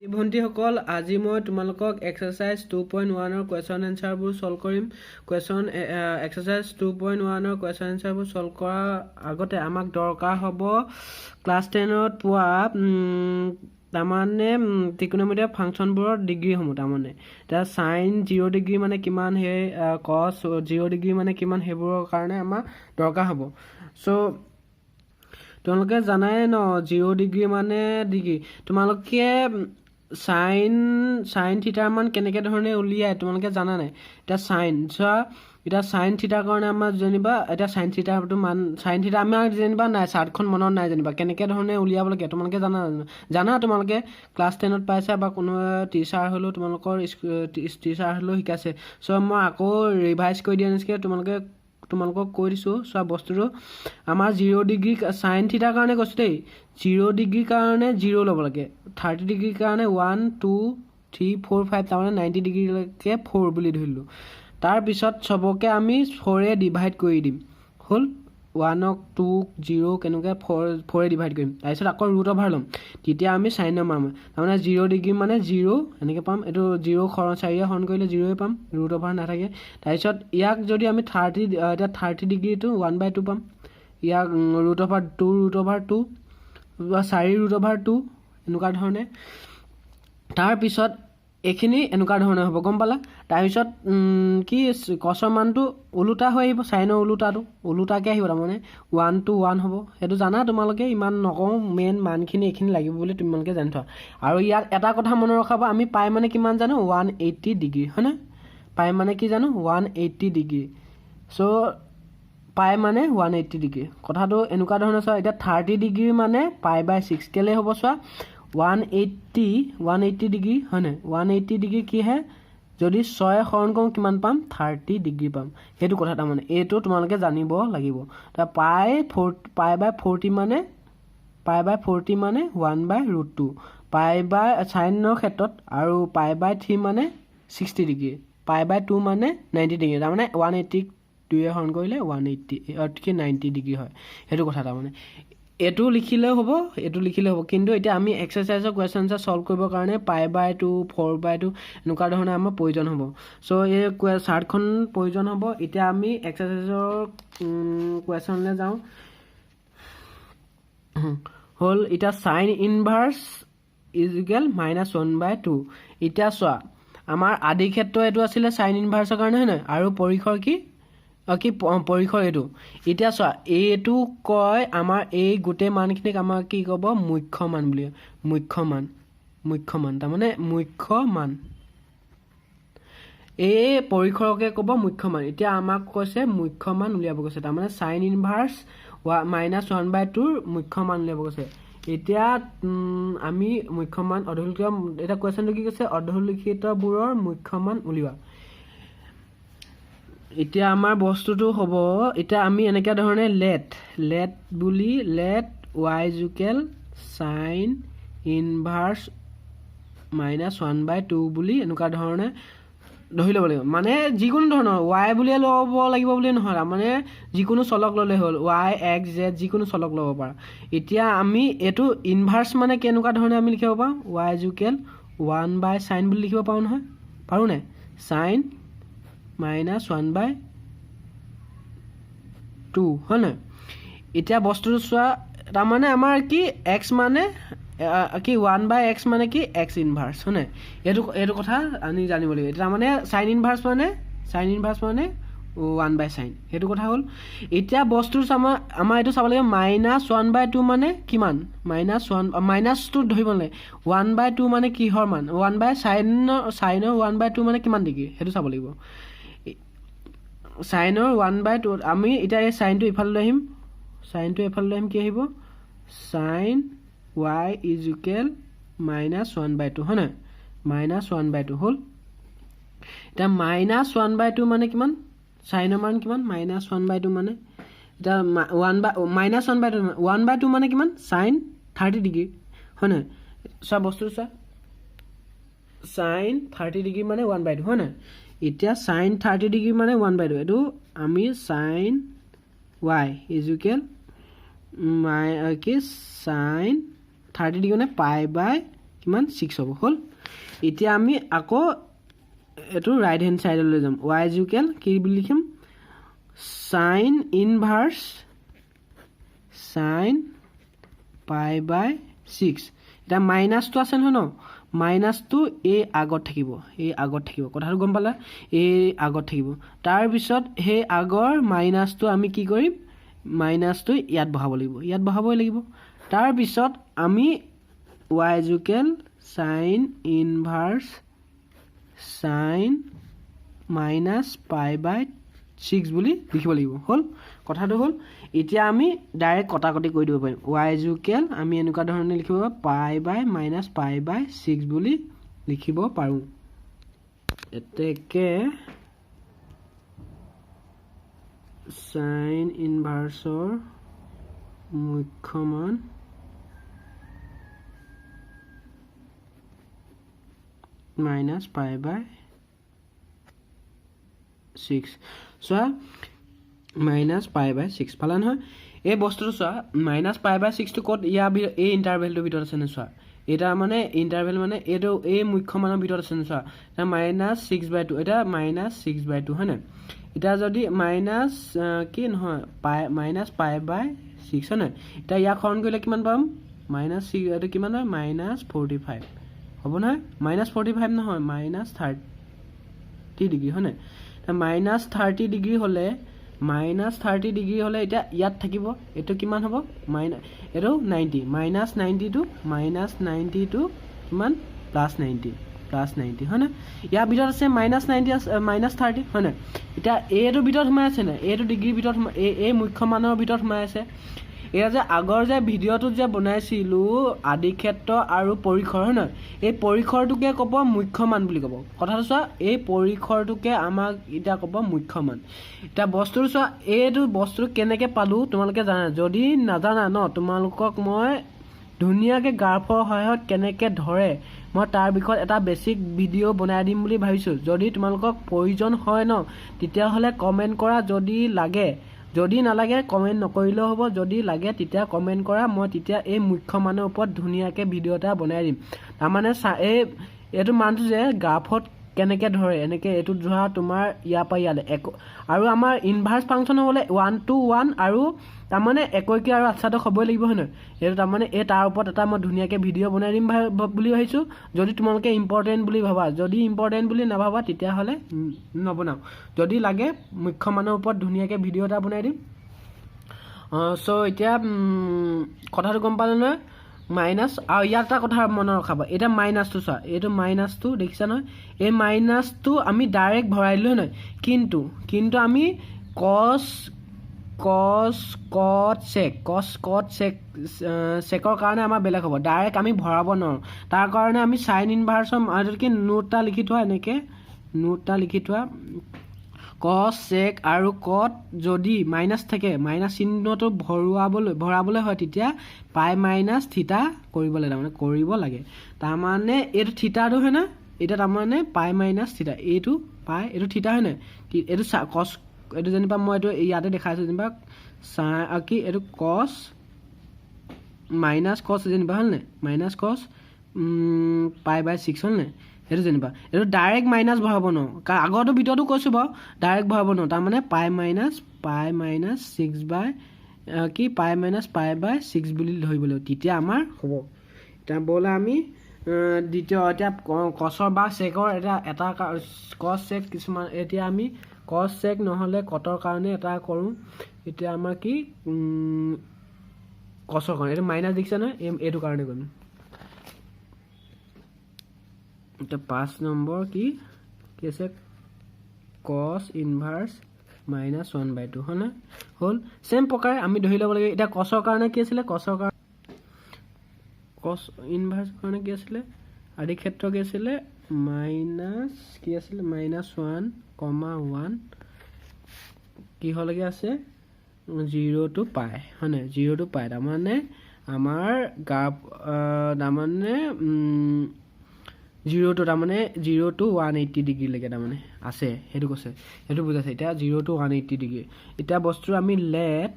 ভণ্টিসকল আজি মই তোমালোকক এক্সাৰসাইজ 2.1 ৰ কোৱেশ্চন এনসাৰবোৰ সলভ কৰিম। এক্সাৰসাইজ 2.1 ৰ কোৱেশ্চন এনসাৰবোৰ সলভ কৰাৰ আগতে আমাক দৰকাৰ হ'ব ক্লাছ 10 ত পোৱা তাৰমানে ত্ৰিকোণমিতিৰ ফাংচনবোৰৰ ডিগ্ৰীসমূহ তাৰমানে এতিয়া সাইন 0 ডিগ্ৰী মানে কিমান হে কস 0 ডিগ্ৰী মানে কিমান হেবোৰৰ কাৰণে আমাৰ দৰকাৰ হ'ব। সো তোমালোকে জানাই ন 0 ডিগ্ৰী মানে ডিগ্ৰী তোমালোকে সাইন থিটাৰ মান কেনেকৈ ধৰণে উলিয়াই তোমালোকে জানা নাই। এতিয়া সাইন থিটাৰ কাৰণে আমাৰ যেনিবা এতিয়া সাইন থিটাৰটো মান সাইন থিটা আমাৰ যেনিবা নাই চাৰ্টখন মনত নাই যেনিবা কেনেকৈ ধৰণে উলিয়াব লাগে তোমালোকে জানা তোমালোকে ক্লাছ 10 ত পাইছা বা কোনো টিচাৰ হ'লেও তোমালোকৰ টিচাৰ হ'লেও শিকাইছে। সো মই আকৌ ৰিভাইজ কৰি দিয়া নিচিনাকৈ তোমালোকক কৈ দিছোঁ। চোৱা বস্তুটো আমাৰ 0 ডিগ্ৰী সাইন থিটাৰ কাৰণে কৈছোঁ দেই 0 ডিগ্ৰীৰ কাৰণে 0 ল'ব লাগে 30 ডিগ্ৰীৰ কাৰণে 1 2 3 4 5 তাৰমানে 90 ডিগ্ৰীলৈকে 4 বুলি ধৰিলোঁ। তাৰপিছত চবকে আমি 4 ডিভাইড কৰি দিম হ'ল 1ক 2ক 0 কেনেকৈ 4 ডিভাইড কৰিম তাৰপিছত আকৌ ৰুট অভাৰ ল'ম তেতিয়া আমি সাইনৰ মান তাৰমানে 0 ডিগ্ৰী মানে 0 এনেকৈ পাম এইটো 0 4 হৰণ কৰিলে 0 পাম ৰুট অভাৰ নাথাকে। তাৰপিছত ইয়াক যদি আমি 30 ডিগ্ৰীটো 1/2 পাম ইয়াক ৰুট অভাৰ 2 বা 4 ৰুট অভাৰ 2 এনেকুৱা ধৰণে। তাৰপিছত এইখিনি এনেকুৱা ধৰণে হ'ব গম পালা। তাৰপিছত কি কছৰ মানটো ওলোটা হৈ আহিব সাইনৰ ওলোটাকৈ আহিব তাৰমানে 1 to 1 হ'ব সেইটো জানা তোমালোকে ইমান নকওঁ মেইন মানখিনি এইখিনি লাগিব বুলি তোমালোকে জানি থোৱা। আৰু ইয়াত এটা কথা মনত ৰখাবা আমি পাই মানে কিমান জানো 180 ডিগ্ৰী হয়নে পাই মানে কি জানো 180 ডিগ্ৰী। সো পাই মানে 180 ডিগ্ৰী কথাটো এনেকুৱা ধৰণৰ চোৱা এতিয়া 30 ডিগ্ৰী মানে π/6 কেলে হ'ব চোৱা 180 ডিগ্ৰী হয়নে 180 ডিগ্ৰী কি হে যদি 6 হৰণ কৰোঁ কিমান পাম 30 ডিগ্ৰী পাম সেইটো কথা তাৰমানে এইটো তোমালোকে জানিব লাগিব। তাৰ π/40 মানে 1/√2 সাইনৰ ক্ষেত্ৰত আৰু π/3 মানে 60 ডিগ্ৰী π/2 মানে 90 ডিগ্ৰী তাৰমানে 180 2 হৰণ কৰিলে 90 ডিগ্ৰী হয় সেইটো কথা তাৰমানে এইটো লিখিলেও হ'ব কিন্তু এতিয়া আমি এক্সাৰসাইজৰ কুৱেশ্যন আনসাৰ সলভ কৰিবৰ কাৰণে π/2 4/2 এনেকুৱা ধৰণে আমাৰ প্ৰয়োজন হ'ব। সো এই চাৰ্টখন প্ৰয়োজন হ'ব। এতিয়া আমি এক্সাৰসাইজৰ কুৱেশ্যনলৈ যাওঁ হ'ল এতিয়া সাইন ইনভাৰ্স -1/2 এতিয়া চোৱা আমাৰ আদি ক্ষেত্ৰ এইটো আছিলে সাইন ইনভাৰ্সৰ কাৰণে হয় নাই আৰু পৰিসৰ পৰিসৰ এইটো এতিয়া চোৱা এইটো কয় আমাৰ এই গোটেই মানখিনিক আমাৰ কি ক'ব মুখ্য মান বুলি মুখ্য মান তাৰমানে মুখ্য মান এই পৰিসৰকে ক'ব মুখ্য মান। এতিয়া আমাক কৈছে মুখ্য মান উলিয়াব কৈছে তাৰমানে সাইন ইনভাৰ্স -1/2 ৰ মুখ্য মান উলিয়াব কৈছে। এতিয়া আমি মুখ্য মান অৰ্ধলিখিত এটা কুৱেশ্যনটো কি কৈছে অৰ্ধলিখিতবোৰৰ মুখ্য মান উলিওৱা। এতিয়া আমাৰ বস্তুটো হ'ব এতিয়া আমি এনেকুৱা ধৰণে লেট y = সাইন ইনভাৰ্স -1/2 বুলি এনেকুৱা ধৰণে ধৰি ল'ব লাগিব মানে যিকোনো ধৰণৰ y বুলিয়ে ল'ব লাগিব বুলি নহয় মানে যিকোনো চলক ল'লে হ'ল y x z যিকোনো চলক ল'ব পাৰা। এতিয়া আমি এইটো ইনভাৰ্স মানে কেনেকুৱা ধৰণে আমি লিখিব পাৰোঁ y = 1/sin বুলি লিখিব পাৰোঁ নহয় পাৰোঁ নাই সাইন -1/2 হয় নাই। এতিয়া বস্তুটো চোৱা তাৰমানে আমাৰ কি x মানে কি 1/x মানে কি x ইনভাৰ্স হয় নাই এইটো কথা আমি জানিব লাগিব। এতিয়া তাৰমানে সাইন ইনভাৰ্স মানে 1/sin সেইটো কথা হ'ল। এতিয়া বস্তুটো আমাৰ এইটো চাব লাগিব -1/2 মানে কিমান মাইনাছটো ধৰিব নালাগে 1/2 মানে কিহৰ মান 1/সাইনৰ 1/2 মানে কিমান ডিগ্ৰী সেইটো চাব লাগিব। সাইনৰ 1/2 আমি এতিয়া এই সাইনটো ইফালে লৈ আহিম কি আহিব সাইন y = -1/2 হয় নাই -1/2 হ'ল। এতিয়া -1/2 মানে কিমান সাইনৰ মান কিমান -1/2 মানে এতিয়া 1/2 মানে কিমান সাইন 30 ডিগ্ৰী হয় নাই। চোৱা বস্তুটো চোৱা সাইন 30 ডিগ্ৰী মানে 1/2 হয় নাই। এতিয়া সাইন 30 ডিগ্ৰী মানে 1/2 এইটো আমি সাইন y = সাইন 30 ডিগ্ৰী মানে π/, কিমান 6 হ'ব হ'ল এতিয়া আমি আকৌ এটো ৰাইট হ্যান্ড সাইডলৈ যাম y is equal কি বুলি লিখিম sin inverse sin pi by 6 এটা মাইনাস তো আছে নহয় ন মাইনাস তো এ আগত থাকিব কথাটো গম পালা এ আগত থাকিব তাৰ পিছত হে আগৰ মাইনাস তো আমি কি কৰিম মাইনাস তো ইয়াত বহাবই লাগিব তাৰ পিছত আমি y is equal sin inverse sin minus pi by 6 বুলি লিখিব লাগিব হল কথাটো হল এতিয়া আমি ডাইৰেক্ট কটাকটি কৰি দিব পাৰিম y is equal আমি এনেকুৱা ধৰণে লিখিব pi by minus pi by 6 বুলি লিখিব পাৰো এতেকে sin inverse or মুখ্য মান minus pi by 6 so minus pi by 6 পালা নহয় এই বস্তুটো চোৱা minus pi by 6 টো কত ইয়া এই ইন্টাৰভেলটো ভিতৰত আছে নে চোৱা এটা মানে ইন্টাৰভেল মানে এটো এই মুখ্য মানৰ ভিতৰত আছে নে চোৱা এটা minus 6 by 2 এটা minus 6 by 2 হয় না এটা যদি minus কি নহয় minus pi by 6 হয় না এটা ইয়া খৰণ কৰিলে কিমান পাম minus 6 এটো কিমান হয় minus 45 হ'ব না minus 45 নহয় minus 30 ডিগ্ৰী হয় না minus 30 ডিগ্ৰী হলে এটা ইয়াত থাকিব এটো কিমান হ'ব এটো 90 -90 টু -90 টু কিমান +90 হয় না ইয়াৰ ভিতৰত আছে -90 -30 হয় না এটা এটো ভিতৰত সোমাই আছে না এটো ডিগ্ৰী ভিতৰত এই মুখ্য মানৰ ভিতৰত সোমাই আছে এয়া যে আগৰ যে ভিডিওটো যে বনাইছিলো আদি ক্ষেত্ৰ আৰু পৰিখৰ হয় না এই পৰিখৰটোকে ক'ব মুখ্য মান বুলি ক'ব কথাটো চোৱা এই পৰিখৰটোকে আমাক এটা ক'ব মুখ্য মান এটা বস্তুৰ চোৱা এইটো বস্তু কেনেকে পালো তোমালোকে জানা যদি নাজানা ন তোমালোকক মই ধুনিয়াকে গ্ৰাফৰ সহায়ত কেনেকে ধৰে মই তাৰ বিষয়ত এটা বেসিক ভিডিও বনাই দিম বুলি ভাবিছো যদি তোমালোকক প্ৰয়োজন হয় ন তেতিয়া হলে কমেন্ট কৰা যদি লাগে যদি নালাগে কমেন্ট নকৰিলেও হ'ব যদি লাগে তেতিয়া কমেন্ট কৰা মই তেতিয়া এই মুখ্য মানৰ ওপৰত ধুনিয়াকে ভিডিও এটা বনাই দিম তাৰ মানে এটো মানটো যে গ্ৰাফত কেনেকে ধৰে এনেকে এটো ধৰা তোমাৰ ইয়া পা ইয়ালে আৰু আমাৰ ইনভাৰ্স ফাংশন হলে 1 to 1 আৰু তাৰ মানে একৈকি আৰু আচ্ছাটো খবই লাগিব হয় না এটো তাৰ মানে এই তাৰ ওপৰত এটা মই ধুনিয়াকে ভিডিও বনাই দিম বুলি ভাবিছো যদি তোমালোকে ইম্পৰ্টেন্ট বুলি ভাবা যদি ইম্পৰ্টেন্ট বুলি নাভাবা তেতিয়া হলে নবনাও যদি লাগে মুখ্য মানৰ ওপৰত ধুনিয়াকে ভিডিও এটা বনাই দিম সো এতিয়া কথাটো গম পালে না মাইনাস আৰু ইয়াটা কথা মনত ৰাখবা এটা মাইনাস তো চা এটো মাইনাস তো দেখিছা নহয় এই মাইনাস তো আমি ডাইৰেক্ট ভৰাইলো নহয় কিন্তু আমি cos cot sec সেকৰ কাৰণে আমাৰ বেলেগ হ'ব ডাইৰেক্ট আমি ভৰাব নোৱাৰো তাৰ কাৰণে আমি sin inverse আৰু কি নোটটা লিখি থোৱা এনেকে নোটটা লিখি থোৱা cos sec আৰু cot যদি মাইনাস থাকে মাইনাস চিহ্নটো ভৰাবলৈ হয় তেতিয়া pi minus theta কৰিব লাগে তাৰ মানে এটো থিটাটো হয় না এটা তাৰ মানে pi minus theta এটো pi এটো থিটা হয় না এটো cos এটো যেনিবা মই এটো ইয়াতে দেখাইছো যেনিবা কি এটো cos minus cos যেনিবা হল নে minus cos pi by 6 হল নে এটো যেনিবা এটো ডাইৰেক্ট মাইনাস ভৰাব ন আগৰটো ভিডিওটো কৈছো বা ডাইৰেক্ট ভৰাব ন তাৰ মানে pi minus 6 by কি pi minus pi by 6 বুলি ধৰিবলে তেতিয়া আমাৰ হ'ব এটা বলা আমি দ্বিতীয় এটা cosৰ বা secৰ এটা cos sec কিছুমান এতিয়া আমি cos sec নহলে cotৰ কাৰণে এটা কৰো এতিয়া আমাৰ কি cosৰ কাৰণে এটা মাইনাস দেখিছা না এটো কাৰণে কৰিম এটা 5 নম্বৰ কি আছে cos inverse minus 1 by 2 হয় না হল সেম প্ৰকাৰে আমি ধৰি ল'ব লাগে এটা cosৰ কাৰণে কি আছিল cos inverse কাৰণে কি আছিল আদি ক্ষেত্ৰ কি আছিল minus কি আছিল -1, 1 কি হলগে আছে 0 to pi হয় না 0 to pi তাৰ মানে আমাৰ গ্ৰাফ তাৰ মানে 0 to তাৰ মানে 0 to 180 ডিগ্ৰী লৈকে তাৰ মানে আছে হেতু কৈছে হেতু বুজাইছে এটা 0 to 180 ডিগ্ৰী এটা বস্তু আমি লেট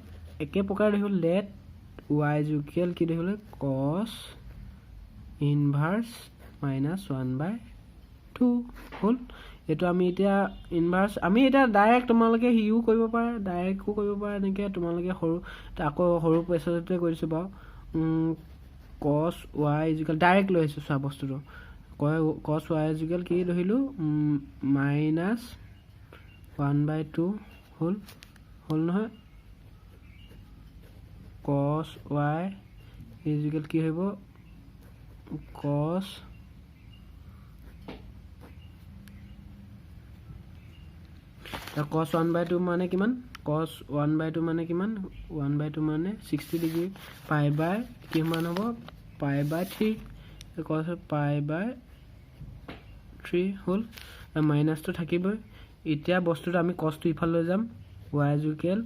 একে প্ৰকাৰ দেখো লেট y is equal কি দেখো cos ইনভাৰ্চ মাইনাছ 1/2 হ'ল এইটো আমি এতিয়া ইনভাৰ্চ আমি এতিয়া ডাইৰেক্ট তোমালোকে ইউ কৰিব পাৰা ডাইৰেক্টও কৰিব পাৰা এনেকৈ তোমালোকে সৰু আকৌ সৰু প্ৰচেছতে কৰি দিছোঁ বাৰু cos y ইজিকেল ডাইৰেক্ট লৈ আহিছোঁ চোৱা বস্তুটো cos y ইজিকেল কি ধৰিলোঁ মাইনাছ 1/2 হ'ল নহয় cos y ইজিকেল কি হ'ব cos cos 1/2 মানে কিমান cos 1/2 মানে কিমান 1/2 মানে 60 ডিগ্ৰী পাই বাই কিমান হ'ব pi by 3 cos pi by 3 হ'ল মাইনাছটো থাকিবই এতিয়া বস্তুটো আমি cosটো ইফালে লৈ যাম y ইকুৱেল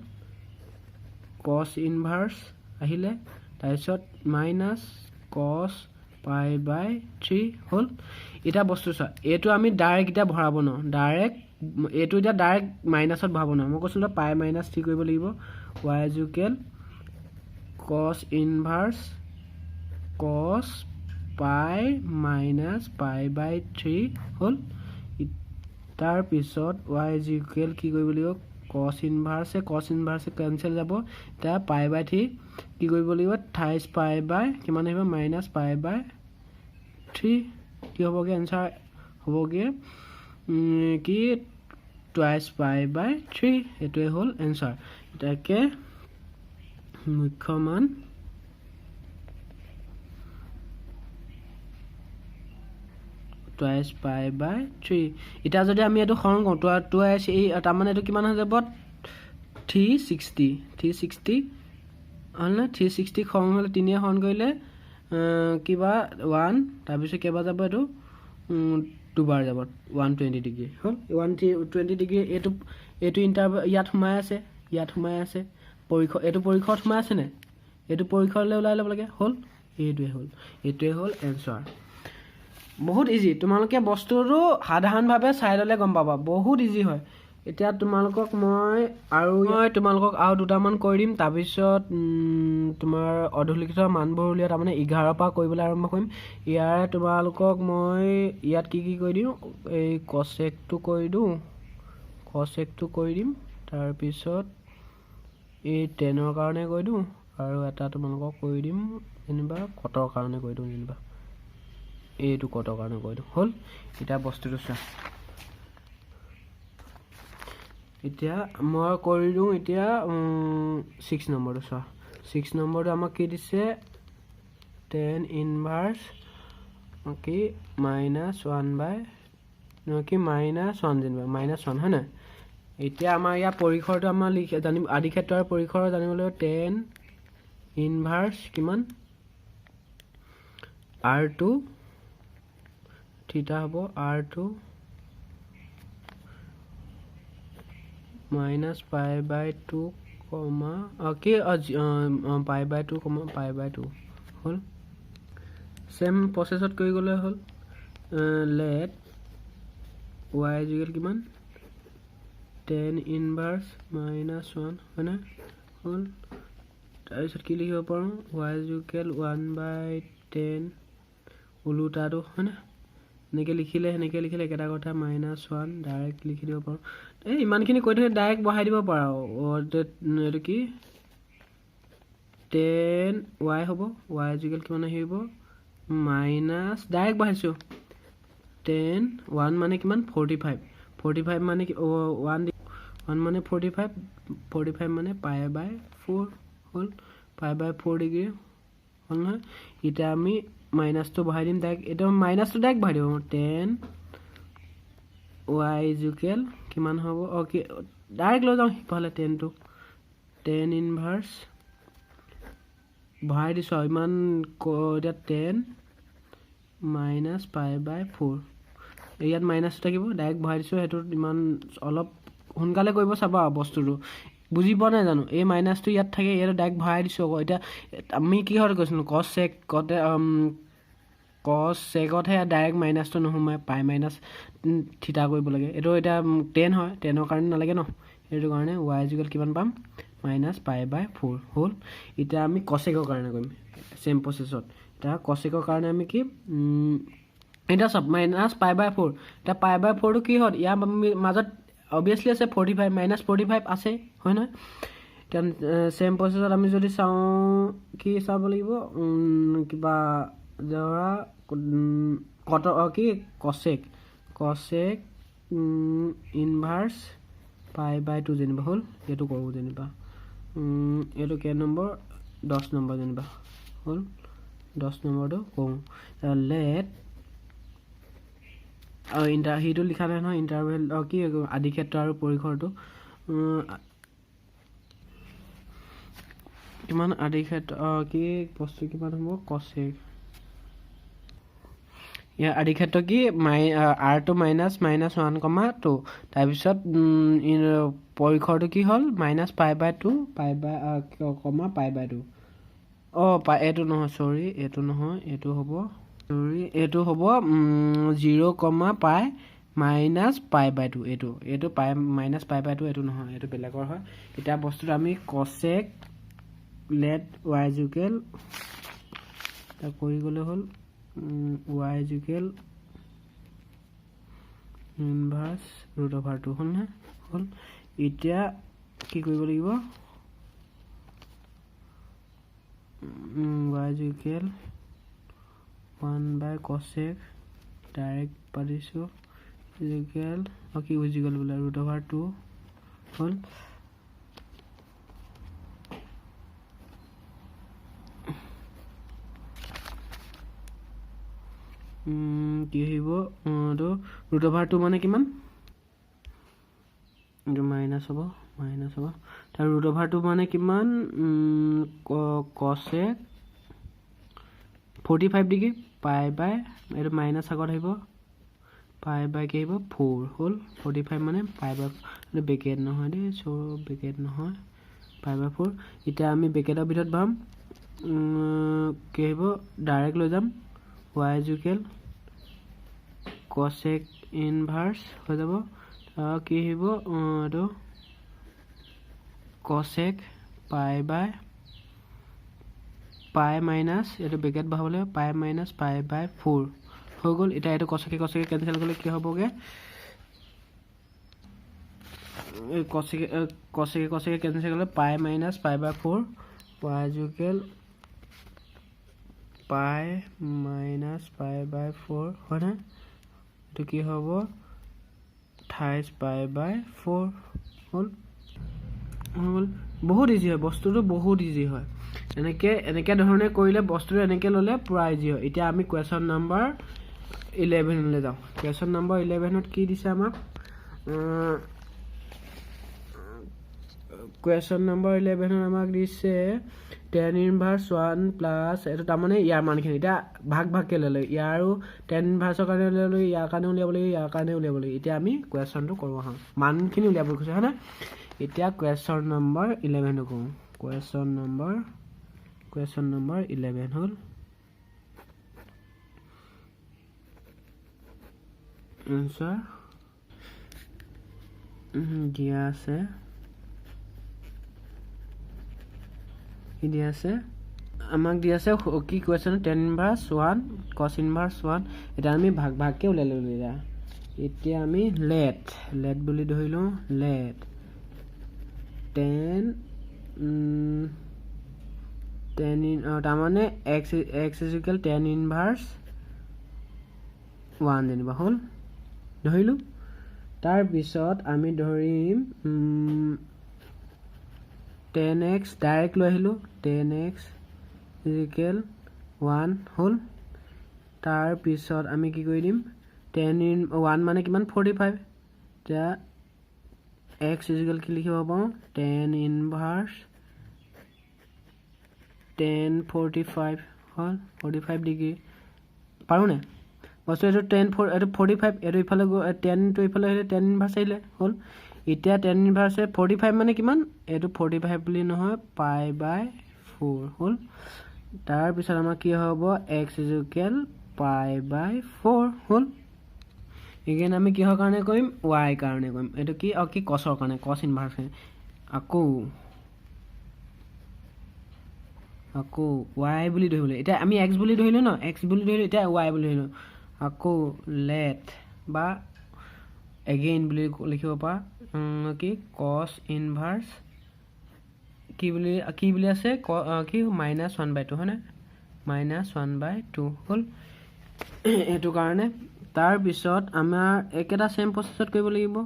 cos ইনভাৰ্চ আহিলে তাৰপিছত মাইনাছ cos পাই বাই 3 হ'ল এতিয়া বস্তু চোৱা এইটো আমি ডাইৰেক্ট এতিয়া ভৰাব নোৱাৰোঁ ডাইৰেক্ট এইটো এতিয়া ডাইৰেক্ট মাইনাছত ভৰাব নোৱাৰোঁ মই কৈছিলোঁ পাই মাইনাছ 3 কৰিব লাগিব y equal cos inverse cos পাই মাইনাছ পাই বাই 3 হ'ল তাৰপিছত y ইকুৱেল কি কৰিব লাগিব cos ইনভাৰ্চে কেঞ্চেল যাব এতিয়া পাই বাই 3 কি কৰিব লাগিব 28 পাই বাই কিমান আহিব মাইনাছ পাই বাই 3 কি হ'বগৈ এনচাৰ হ'বগৈ কি 22 পাই বাই 3 এইটোৱে হ'ল এনচাৰ এটাকে মুখ্য মান টুৱাইছ পাই বাই 3 এতিয়া যদি আমি এইটো হৰণ কৰোঁ টুৱাইছ এই তাৰমানে এইটো কিমান হৈ যাব 360 হ'লনে 360 হৰণ হ'লে 3 হৰণ কৰিলে কিবা 1 তাৰপিছত কেইবাৰ যাব এইটো দুবাৰ যাব 120 ডিগ্ৰী হ'ল 120 ডিগ্ৰী এইটো ইণ্টাৰভেল ইয়াত সোমাই আছে এইটো পৰীক্ষাত সোমাই আছেনে এইটো পৰীক্ষালৈ ওলাই ল'ব লাগে হ'ল এইটোৱে হ'ল এনচাৰ বহুত ইজি তোমালোকে বস্তুটো সাধাৰণভাৱে চাই ল'লে গম পাবা বহুত ইজি হয় এতিয়া তোমালোকক মই তোমালোকক আৰু দুটামান কৰি দিম তাৰপিছত তোমাৰ অধুলিখিত মানবোৰ উলিয়াই তাৰমানে 11 পৰা কৰিবলৈ আৰম্ভ কৰিম ইয়াৰে তোমালোকক মই ইয়াত কি কৰি দিওঁ এই কচেকটো কৰি দিম তাৰপিছত এই 10ৰ কাৰণে কৰি দিওঁ আৰু এটা তোমালোকক কৰি দিম যেনিবা কটৰ কাৰণে কৰি দিওঁ যেনিবা এইটো কটৰ কাৰণে কৰি দিওঁ হ'ল এতিয়া বস্তুটো চোৱা এতিয়া মই কৰি দিওঁ এতিয়া 6 নম্বৰটো চোৱা 6 নম্বৰটো আমাক কি দিছে 10 ইনভাৰ্চ কি মাইনাছ 1/1 যেনিবা -1 হয় নাই এতিয়া আমাৰ ইয়াৰ পৰিসৰটো আমাৰ জানিম আদি ক্ষেত্ৰৰ পৰিসৰ জানিবলৈ 10 ইনভাৰ্চ কিমান r2 থিটা হ'ব r2 minus pi by 2 comma okay pi by 2 comma pi by 2 হল সেম প্ৰসেছত কৰি গলে হল let y ইকুৱেল কিমান 10 ইনভাৰ্স -1 হয়না হল তাৰপিছত কি লিখিব পাৰোঁ y ইকুৱেল 1/10 উলুটাটো হয়না এনেকে লিখিলে একেটা কথা -1 ডাইৰেক্ট লিখি দিব পাৰোঁ এই ইমানখিনি কৈ থৈ ডাইৰেক্ট বহাই দিব পাৰা এইটো কি 10y হ'ব y ইকুৱেল কিমান আহিব মাইনাছ ডাইৰেক্ট বহাইছো 10 1 মানে কিমান 45 মানে কি 1 মানে 45 মানে π/4 হ'ল π/4 ডিগ্ৰী হ'ল নহয় এতিয়া আমি মাইনাছটো বহাই দিম ডাইৰেক্ট এটা মাইনাছটো ডাইৰেক্ট বহাই দিম 10 y ইকুৱেল কিমান হ'ব ওকে ডাইৰেক্ট লৈ যাওঁ ইফালে 10 টো 10 ইনভাৰ্স বহাই দিছো ইমান এতিয়া 10 মাইনাছ π/4 ইয়াত মাইনাছ থাকিব ডাইৰেক্ট বহাই দিছো হেতু ইমান অলপ সোনকালে কৰিব চাবা বস্তুটো বুজি পোৱা নাই জানো এই মাইনাছটো ইয়াত থাকে ইয়াত ডাইৰেক্ট বহাই দিছো এতিয়া আমি কি হয় কৈছিলো cos sec হে ডাইৰেক্ট মাইনাছটো নহমাই পাই মাইনাছ থিটা কৰিব লাগে এটো এটা 10 হয় 10 ৰ কাৰণে নালাগে ন এটো কাৰণে y ইকুৱেল কিমান পাম -π/4 হ'ল এতিয়া আমি cosec ৰ কাৰণে কৰিম সেম প্ৰসেছত এটা কচেকৰ কাৰণে আমি কি এটা চব -π/4 এটা π/4টো কি হ'ল ইয়াৰ মাজত অবভিয়াছলি আছে 45 -45 আছে হয় নহয় এতিয়া সেম প্ৰসেছত আমি যদি চাওঁ কি চাব লাগিব কিবা ধৰা কি কচেক ইনভাৰ্স π/2 যেনিবা হ'ল এইটো কৰোঁ যেনিবা এইটো কে নম্বৰ 10 নম্বৰ যেনিবা হ'ল 10 নম্বৰটো কৰোঁ লেট সিটো লিখা নাই নহয় ইণ্টাৰভেল কি আদি ক্ষেত্ৰ আৰু পৰিসৰটো কিমান আদি ক্ষেত্ৰ কি বস্তু কিমান হ'ব কচেক ইয়াৰ আদি ক্ষেত্ৰ কি r2 -1,2 তাৰপিছত পৰিসৰটো কি হ'ল -π/2 π/2 এইটো নহয় সৰি এইটো নহয় এইটো হ'ব এইটো হ'ব 0,π -π/2 এইটো -π/2 এইটো নহয় এইটো বেলেগৰ হয় এতিয়া বস্তুটো আমি কচেক লেট y ইকুৱেল কৰি গ'লে হ'ল y ইকুৱেল ইনভাৰ্স √2 হ'ল না হ'ল এতিয়া কি কৰিব লাগিব y ইকুৱেল 1/cosec ডাইৰেক্ট পাতিছোঁ ইকুৱেল কি বুজি গ'ল বোলে √2 হ'ল কি আহিব তো √2 মানে কিমান এইটো মাইনাছ হ'ব তাৰ √2 মানে কিমান cosec 45 ডিগ্ৰী এইটো মাইনাছ আগত আহিব কি আহিব 4 হ'ল 45 মানে এইটো ব্ৰেকেট নহয় দেই ব্ৰেকেট নহয় 5/4 এতিয়া আমি ব্ৰেকেটৰ ভিতৰত ভৰাম কি আহিব ডাইৰেক্ট লৈ যাম y ইকুৱেল cosec ইনভাৰ্স হৈ যাব কি আহিব এইটো cosec π মাইনাছ এইটো ব্ৰেকেট বহাবলৈ π - π/4 হৈ গ'ল এতিয়া এইটো cosec কেনচেল কৰিলে কি হ'বগে cosec কেনচেল কৰিলে π - π/4 y ইকুৱেল π - π/4 হয় না এইটো কি হ'ব 28 π/4 হ'ল বহুত ইজি হয় বস্তুটো বহুত ইজি হয় এনেকে ধৰণে কৰিলে বস্তুটো এনেকে ল'লে পুৰা ইজি হয় এতিয়া আমি কুৱেশ্যন নম্বৰ 11 লৈ যাওঁ কুৱেশ্যন নম্বৰ 11ত কি দিছে আমাক কুৱেশ্যন নম্বৰ 11ত আমাক দিছে tan ইনভাৰ্স 1 প্লাছ এইটো তাৰমানে ইয়াৰ মানখিনি এতিয়া ভাগকৈ ল'লে ইয়াৰো tan ইনভাৰ্সৰ কাৰণে উলিয়াবলৈ ইয়াৰ কাৰণে উলিয়াব লাগিব ইয়াৰ কাৰণে উলিয়াব লাগিব এতিয়া আমি কুৱেশ্যনটো কৰোঁ আহোঁ মানখিনি উলিয়াব কৈছে হয় না এতিয়া কুৱেশ্যন নম্বৰ 11টো কৰোঁ কুৱেশ্যন নম্বৰ 11 হ'ল আনসাৰ দিয়া আছে আমাক দি আছে কি কুৱেশ্যন tan ইনভাৰ্স 1 cos ইনভাৰ্স 1 এটা আমি ভাগকৈ উলিয়াই ল'লোঁ এতিয়া আমি লেট বুলি ধৰি লওঁ লেট tan তাৰমানে x ইকুৱেল tan ইনভাৰ্স 1 যেনিবা হ'ল ধৰিলোঁ তাৰপিছত আমি ধৰিম tan x ডাইৰেক্ট লৈ আহিলোঁ tan x ইকুৱেল 1 হ'ল তাৰপিছত আমি কি কৰি দিম tan 1 মানে কিমান 45 এতিয়া x ইকুৱেল কি লিখিব পাৰোঁ tan ইনভাৰ্স tan 45 হ'ল 45 ডিগ্ৰী পাৰোঁনে বস্তু এইটো এইটো 45 এইটো ইফালে টেনটো ইফালে আহিলে tan ইনভাৰ্স আহিলে হ'ল এতিয়া tan ইনভাৰ্সে 45 মানে কিমান এইটো 45 বুলি নহয় π/4 হ'ল তাৰপিছত আমাৰ কি হ'ব x ইকুৱেল π/4 হ'ল এগেইন আমি কিহৰ কাৰণে কৰিম y কাৰণে কৰিম এইটো কি cosৰ কাৰণে cos ইনভাৰ্স আকৌ আকৌ y বুলি ধৰিলোঁ এতিয়া আমি x বুলি ধৰিলোঁ ন x বুলি ধৰিলোঁ এতিয়া y বুলি ধৰিলোঁ আকৌ লেট বা এগেইন বুলি লিখিব পাৰা কি cos ইনভাৰ্স কি বুলি আছে কি -1/2 হয় না -1/2 হ'ল এটো কাৰণে তাৰ পিছত আমাৰ একেটা সেম প্ৰসেছত কৰিব লাগিব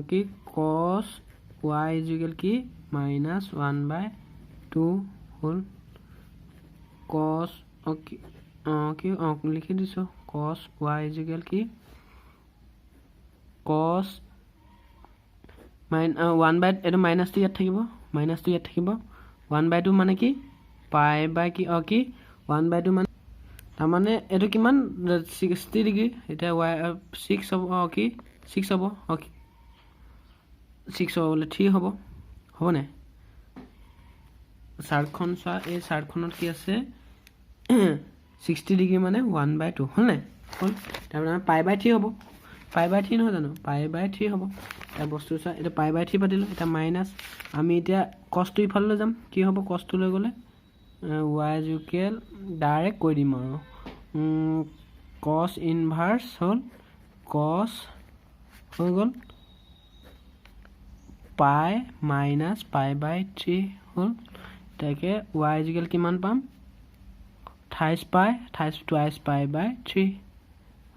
কি cos y কি -1/2 হ'ল cos কি লিখি দিছো cos y কি cos এইটো মাইনাসটো ইয়াত থাকিব 1/2 মানে কি পাই বাই কি কি 1/2 মানে তাৰ মানে এইটো কিমান 60 ডিগ্ৰী এটা y 6 হ'ব কি 6 হ'ব 6 হ'ব বলে 3 হ'ব নাই চাৰ্টখন চোৱা এই চাৰ্টখনত কি আছে 60 ডিগ্ৰী মানে 1/2 হ'ল নাই হ'ল তাৰমানে π/3 হ'ব π/3 নহয় জানো π/3 হ'ব এটা বস্তু চোৱা এটা π/3 পাতিলো এটা মাইনাস আমি এতিয়া cosটো ইফালে লৈ যাম কি হ'ব cosটো লৈ গ'লে y ডাইৰেক্ট কৈ দিম আৰু cos ইনভাৰ্স হ'ল cos হৈ গ'ল পাই মাইনাস π/3 হ'ল তাকে y কিমান পাম 28 π/3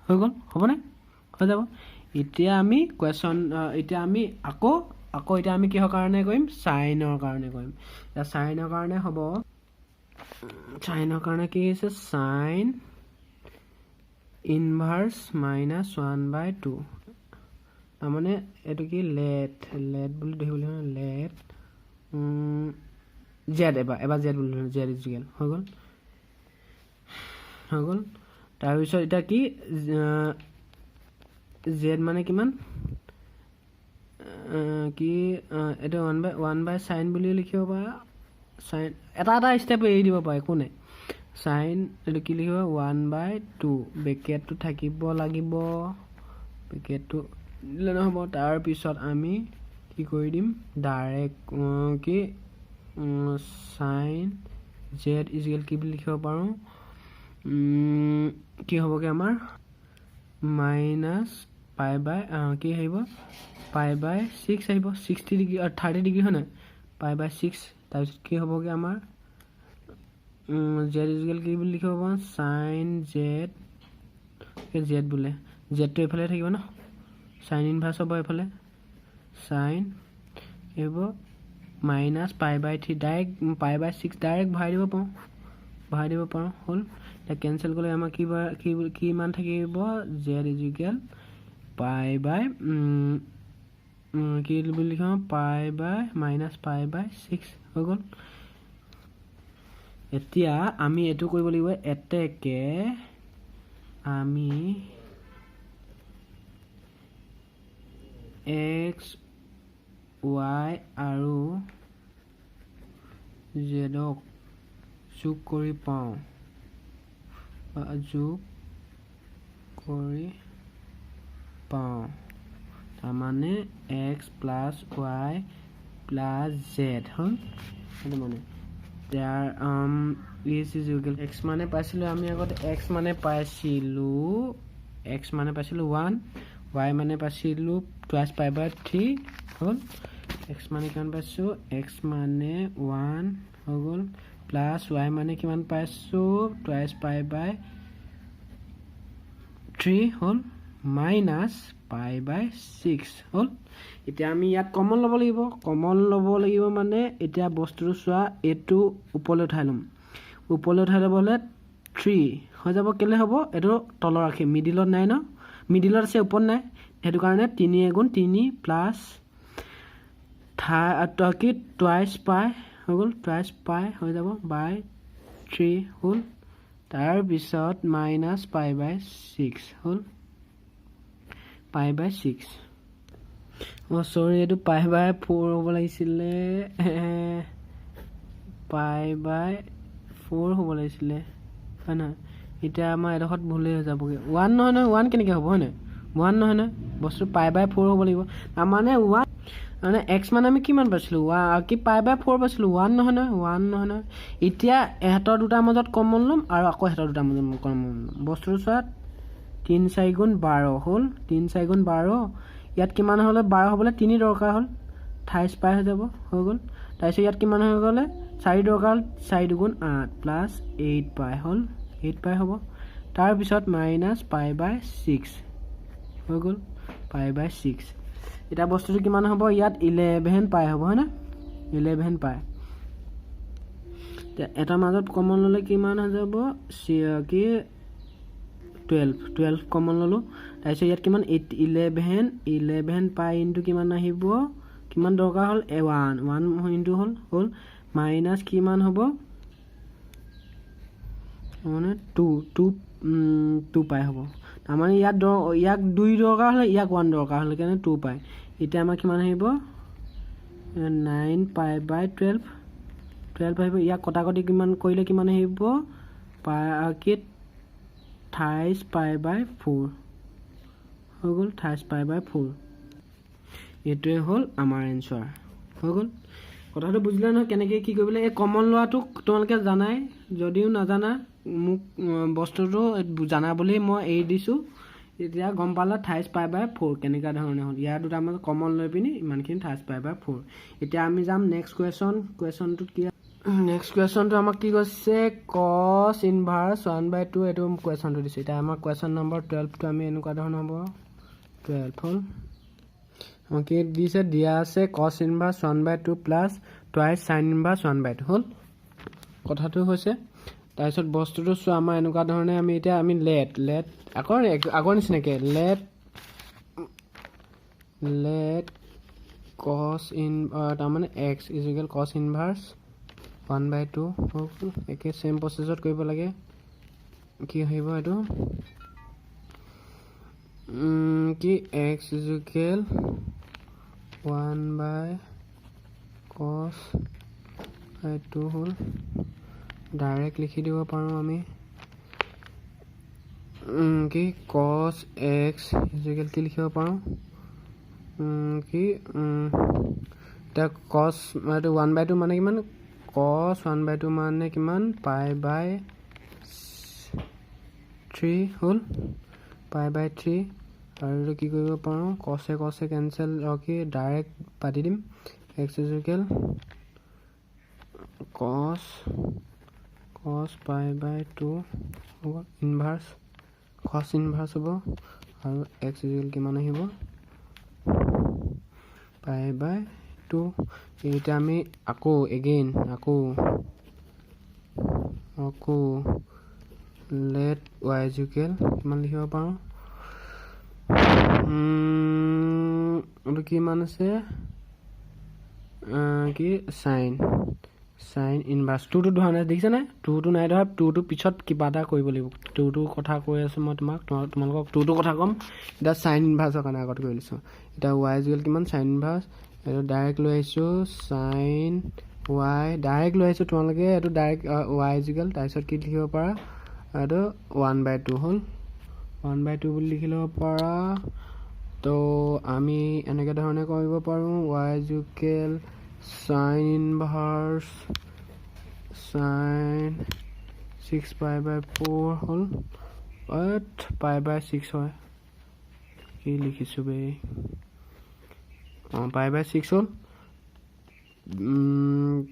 হৈ গ'ল হ'বনে হৈ যাব এতিয়া আমি কোৱেশ্চন এতিয়া আমি আকৌ এতিয়া আমি কিহৰ কাৰণে কৰিম সাইনৰ কাৰণে কৰিম এতিয়া সাইনৰ কাৰণে হ'ব সাইনৰ কাৰণে কি আছে সাইন ইনভাৰ্স -1/2 তাৰমানে এইটো কি লেট বুলি ধৰিবলৈ লেট জেড এবাৰ জেড বুলি ধৰিলোঁ জেড ইকুৱেল হৈ গ'ল তাৰপিছত এতিয়া কি জেড মানে কিমান কি এইটো 1/sin বুলি লিখিব পাৰা সাইন এটা ষ্টেপ এৰি দিব পাৰে একো নাই সাইন এইটো কি লিখিব 1/2 ব্ৰেকেটটো থাকিব লাগিব ব্ৰেকেটটো দিলে নহ'ব তাৰপিছত আমি কি কৰি দিম ডাইৰেক্ট কি সাইন জেড ইকুৱেল কি বুলি লিখিব পাৰোঁ কি হ'বগে আমাৰ মাইনাস কি আহিব π/6 আহিব 60 ডিগ্ৰী 30 ডিগ্ৰী হয় নাই π/6 তাৰপিছত কি হ'বগে আমাৰ জেড ইকুৱেল কি বুলি লিখিব পাৰোঁ সাইন জেড বোলে জেডটো এইফালে থাকিব ন সাইন ইনভাৰ্স হ'ব এইফালে সাইন হ'ব মাইনাস π/3 ডাইৰেক্ট π/6 ডাইৰেক্ট ভৰাই দিব পাৰোঁ হ'ল এতিয়া কেনচেল কৰিলে আমাৰ কি মান থাকিব জেড ইকুৱেল কি বুলি লিখিম -π/6 হৈ গ'ল এতিয়া আমি এইটো কৰিব লাগিব এতেকে আমি x y আৰু z যোগ কৰি পাওঁ তাৰমানে x plus y plus z হ'ল সেইটো মানে there is equal x মানে পাইছিলোঁ আমি আগতে x মানে পাইছিলোঁ 1 y মানে পাইছিলোঁ twice π/3 হ'ল x মানে কিমান পাইছোঁ x মানে 1 হৈ গ'ল প্লাছ y মানে কিমান পাইছোঁ twice π/3 হ'ল মাইনাস π/6 হ'ল এতিয়া আমি ইয়াত কমন ল'ব লাগিব মানে এতিয়া বস্তুটো চোৱা এইটো ওপৰলৈ উঠাই ল'ম হ'লে 3 হৈ যাব কেলে হ'ব এইটো তলৰ ৰাখি মিডিলত নাই ন মিডিলত আছে ওপৰত নাই সেইটো কাৰণে 3 * 3 প্লাছ কি twice π হৈ গ'ল twice π হৈ যাব বাই 3 হ'ল তাৰপিছত মাইনাস π/6 হ'ল π/6 সৰি এইটো π/4 হ'ব লাগিছিলে π/4 হ'ব লাগিছিলে হয় নহয় এতিয়া আমাৰ এডোখৰত ভুলেই হৈ যাবগৈ 1 নহয় 1 কেনেকৈ হ'ব হয় নাই 1 নহয় বস্তু π/4 হ'ব লাগিব তাৰমানে 1 মানে x মানে আমি কিমান পাইছিলোঁ কি পাই বাই 4 পাইছিলোঁ 1 নহয় নহয় 1 নহয় নহয় এতিয়া এহেঁতৰ দুটাৰ মাজত কমন ল'ম আৰু আকৌ এহেঁতৰ দুটাৰ মাজত কমন ল'ম বস্তুটো চোৱা 3 4 গুণ 12 হ'ল 3 4 গুণ 12 ইয়াত কিমান হ'লে 12 হ'বলৈ 3 দৰকাৰ হ'ল 28 পাই হৈ যাব হৈ গ'ল তাৰপিছত ইয়াত কিমান হৈ গ'লে 4 দৰকাৰ হ'ল 4 দুগুণ 8 প্লাছ 8 পাই হ'ল 8 পাই হ'ব তাৰপিছত মাইনাছ পাই বাই 6 হৈ গ'ল পাই বাই 6 এটা বস্তুটো কিমান হ'ব ইয়াত 11 পাই হ'ব হয় না 11 পাই এটা মাজত কমন ল'লে কিমান হৈ যাব কি 12 কমন ল'লো তাৰপিছত ইয়াত কিমান 11 পাই ইনটু কিমান আহিব কিমান দৰকাৰ হ'ল 1 ইনটু হ'ল মাইনাছ কিমান হ'ব মানে 2 পাই হ'ব তাৰমানে ইয়াক 2 দৰকাৰ হ'লে ইয়াক 1 দৰকাৰ হ'লে কাৰণে 2 পাই এতিয়া আমাৰ কিমান আহিব 9 পাই বাই 12 আহিব ইয়াক কটাকটি কিমান কৰিলে কিমান আহিব কি 28 পাই বাই 4 হৈ গ'ল 28 পাই বাই 4 এইটোৱে হ'ল আমাৰ এনচাৰ হৈ গ'ল কথাটো বুজিলা নহয় কেনেকৈ কি কৰিবলৈ এই কমন লোৱাটো তোমালোকে জানাই যদিও নাজানা মোক বস্তুটো জানা বুলি মই এৰি দিছোঁ এতিয়া গম পালা 28 পাই বাই 4 কেনেকুৱা ধৰণে হ'ল ইয়াৰ দুটা মাজত কমন লৈ পিনি ইমানখিনি 28 পাই বাই 4 এতিয়া আমি যাম নেক্সট কুৱেশ্যনটোত কি নেক্সট কুৱেশ্যনটো আমাক কি কৈছে কছ ইনভাৰ্চ 1/2 এইটো কুৱেশ্যনটো দিছে এতিয়া আমাৰ কুৱেশ্যন নম্বৰ 12টো আমি এনেকুৱা ধৰণৰ হ'ব 12 হ'ল আমাক কি দিছে দিয়া আছে কছ inverse 1/2 plus twice sign inverse 1/2 হ'ল কথাটো হৈছে তাৰপিছত বস্তুটো চোৱা আমাৰ এনেকুৱা ধৰণে আমি এতিয়া আমি লেট আগৰ নিচিনাকৈ লেট কছ ইন তাৰমানে এক্স ইজিকেল কছ ইনভাৰ্চ 1/2 একে চেম প্ৰচেছত কৰিব লাগে কি আহিব এইটো কি এক্স ইজিকেল 1/cos 2 হ'ল ডাইৰেক্ট লিখি দিব পাৰোঁ আমি কি cos x ইজিকেল কি লিখিব পাৰোঁ কি এতিয়া cos এইটো 1/2 মানে কিমান cos 1/2 মানে কিমান পাই বাই 3 হ'ল পাই বাই 3 আৰু এইটো কি কৰিব পাৰোঁ কছে কেঞ্চেল কি ডাইৰেক্ট পাতি দিম x is equal cos pi by 2 হ'ব ইনভাৰ্চ cos ইনভাৰ্চ হ'ব আৰু এক্স ইজিকেল কিমান আহিব পাই বাই 2 এতিয়া আমি আকৌ লেট y ইজিকেল কিমান লিখিব পাৰোঁ এইটো কিমান আছে কি চাইন ইনভাৰ্চ 2টো ধৰা নাই দেখিছেনে 2টো নাই ধৰা 2টো পিছত কিবা এটা কৰিব লাগিব 2টো কথা কৈ আছোঁ মই তোমালোকক 2টো কথা ক'ম এতিয়া চাইন ইনভাৰ্চৰ কাৰণে আগত কৰি লৈছোঁ এতিয়া y ইজিকেল কিমান চাইন ইনভাৰ্চ এইটো ডাইৰেক্ট লৈ আহিছোঁ চাইন y ডাইৰেক্ট লৈ আহিছোঁ তোমালোকে এইটো ডাইৰেক্ট y ইজিকেল তাৰপিছত কি লিখিব পাৰা এইটো 1/2 হ'ল 1/2 বুলি লিখি ল'ব পাৰা তো আমি এনেকৈ ধৰণে কৰিব পাৰোঁ y is equal sine inverse sine 6 pi বাই 4 হ'ল পাই বাই 6 হয় কি লিখিছোঁ বে পাই বাই 6 হ'ল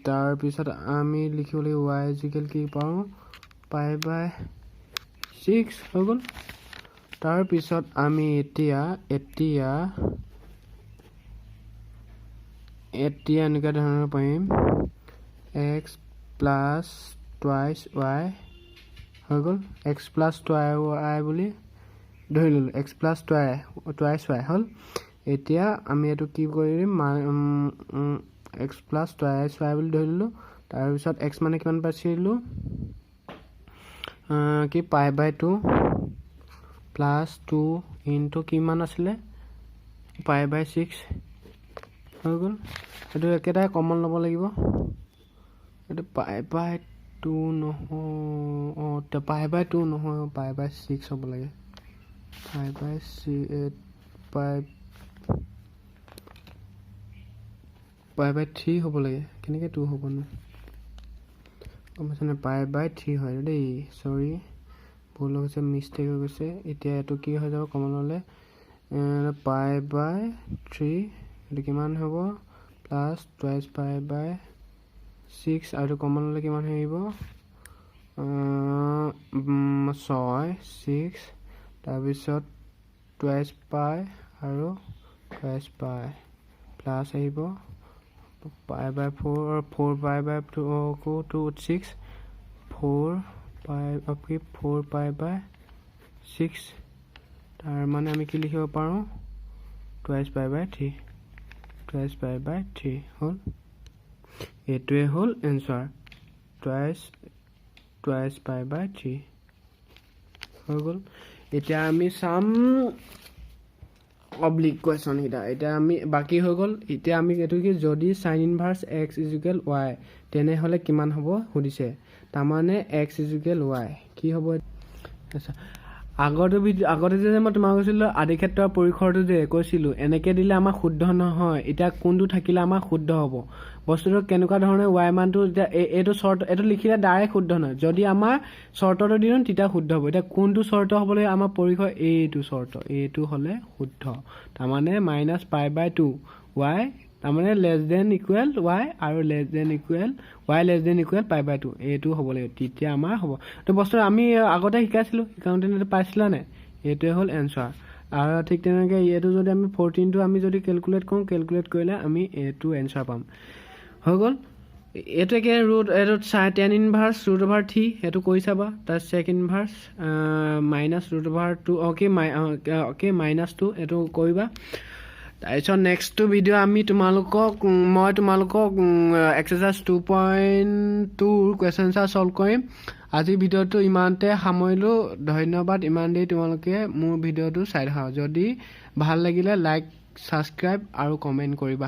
তাৰপিছত আমি লিখিব লাগিব y ইজিকেল কি পাৰোঁ পাই বাই 6 হৈ গ'ল তাৰপিছত আমি এতিয়া এনেকুৱা ধৰণৰ পাৰিম x প্লাছ টুৱাইচ y হৈ গ'ল x প্লাছ y বুলি ধৰি ল'লোঁ x প্লাছ টুৱাইচ y হ'ল এতিয়া আমি এইটো কি কৰিম x প্লাছ টুৱাইচ y বুলি ধৰি ল'লোঁ তাৰপিছত x মানে কিমান পাইছিলোঁ কি পাই বাই 2 প্লাছ 2 ইনটু কিমান আছিলে পাই বাই 6 হৈ গ'ল এইটো একেটাই কমন ল'ব লাগিব এইটো পাই বাই 2 নহয় পাই বাই 2 নহয় পাই বাই 6 হ'ব লাগে পাই বাই 6 পাই π/3 হ'ব লাগে কেনেকৈ 2 হ'ব নো গম পাইছানে π/3 হয় দেই সৰি ভুল হৈ গৈছে মিষ্টেক হৈ গৈছে এতিয়া এইটো কি হৈ যাব কমন হ'লে π/3 এইটো কিমান হ'ব প্লাছ টুৱাইছ π/6 আৰু কমন হ'লে কিমান হৈ আহিব 6 তাৰপিছত টুৱাইছ π আৰু টুৱাইছ π প্লাছ আহিব π/4 4 π/2 6 4 π/6 তাৰ মানে আমি কি লিখিব পাৰোঁ টুৱাইছ π/3 টুৱাইছ π/3 হ'ল এইটোৱে হ'ল এনসাৰ টুৱাইছ π/3 হৈ গ'ল এতিয়া আমি চাম অবলিক কোৱেশ্যন এটা এতিয়া আমি বাকি হৈ গ'ল এতিয়া আমি এইটো কি যদি sin ইনভাৰ্স x = y তেনেহ'লে কিমান হ'ব সুধিছে তাৰমানে x = y কি হ'ব আচ্ছা আগতে যে মই তোমাক কৈছিলোঁ আদিক্ষেত্ৰৰ পৰিসৰটো যে কৈছিলোঁ এনেকৈ দিলে আমাৰ শুদ্ধ নহয় এতিয়া কোনটো থাকিলে আমাৰ শুদ্ধ হ'ব বস্তুটো কেনেকুৱা ধৰণে y মানটো এতিয়া এইটো শৰ্ট এইটো লিখিলে ডাইৰেক্ট শুদ্ধ নহয় যদি আমাৰ শৰ্টটো দিওঁ তেতিয়া শুদ্ধ হ'ব এতিয়া কোনটো শৰ্ট হ'ব লাগে আমাৰ পৰিসৰ এইটো শৰ্ট এইটো হ'লে শুদ্ধ তাৰমানে -π/2 y তাৰমানে লেছ দেন ইকুৱেল y আৰু less than equal y less than equal π/2 এইটো হ'ব লাগে তেতিয়া আমাৰ হ'ব তো বস্তু আমি আগতে শিকাইছিলোঁ শিকাওঁতে পাইছিলা নাই এইটোৱে হ'ল এনসাৰ আৰু ঠিক তেনেকৈ এইটো যদি আমি 14টো আমি যদি কেলকুলেট কৰোঁ কেলকুলেট কৰিলে আমি এইটো এনসাৰ পাম হৈ গ'ল এইটো একে ৰুট এইটো tan ইনভাৰ্স √3 এইটো কৰি চাবা তাৰ sec ইনভাৰ্স -√2 অ'কে -2 এইটো কৰিবা তাৰপিছত নেক্সটটো ভিডিঅ' আমি মই তোমালোকক এক্সাৰচাইজ 2.2 কুৱেশ্যন আনচাৰ ছল্ভ কৰিম আজি ভিডিঅ'টো ইমানতে সামৰিলোঁ ধন্যবাদ ইমান দেৰি তোমালোকে মোৰ ভিডিঅ'টো চাই থাকা যদি ভাল লাগিলে লাইক ছাবস্ক্ৰাইব আৰু কমেণ্ট কৰিবা